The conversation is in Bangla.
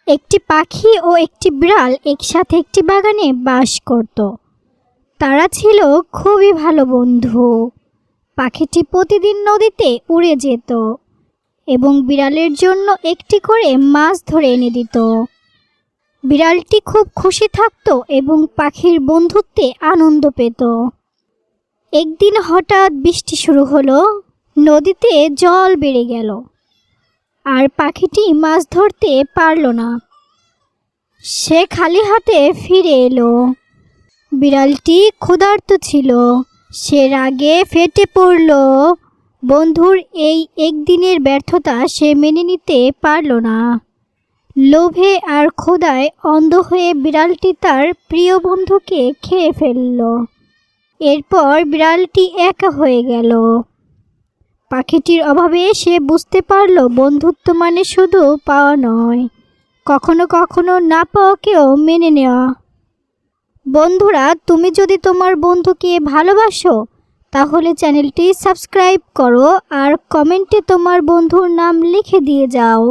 একটি পাখি ও একটি বিড়াল একসাথে একটি বাগানে বাস করত। তারা ছিল খুবই ভালো বন্ধু। পাখিটি প্রতিদিন নদীতে উড়ে যেত এবং বিড়ালের জন্য একটি করে মাছ ধরে এনে দিত। বিড়ালটি খুব খুশি থাকত এবং পাখির বন্ধুত্বে আনন্দ পেত। একদিন হঠাৎ বৃষ্টি শুরু হলো, নদীতে জল বেড়ে গেল আর পাখিটি মাছ ধরতে পারল না। সে খালি হাতে ফিরে এলো। বিড়ালটি ক্ষুধার্ত ছিল, সে রাগে ফেটে পড়ল। বন্ধুর এই একদিনের ব্যর্থতা সে মেনে নিতে পারল না। লোভে আর ক্ষুধায় অন্ধ হয়ে বিড়ালটি তার প্রিয় বন্ধুকে খেয়ে ফেলল। এরপর বিড়ালটি একা হয়ে গেল। পাখিটির অভাবে সে বুঝতে পারল বন্ধুত্ব মানে শুধু পাওয়া নয়, কখনো কখনো না পাওয়াকেও মেনে নেওয়া। বন্ধুরা, তুমি যদি তোমার বন্ধুকে ভালোবাসো তাহলে চ্যানেলটি সাবস্ক্রাইব করো আর কমেন্টে তোমার বন্ধুর নাম লিখে দিয়ে যাও।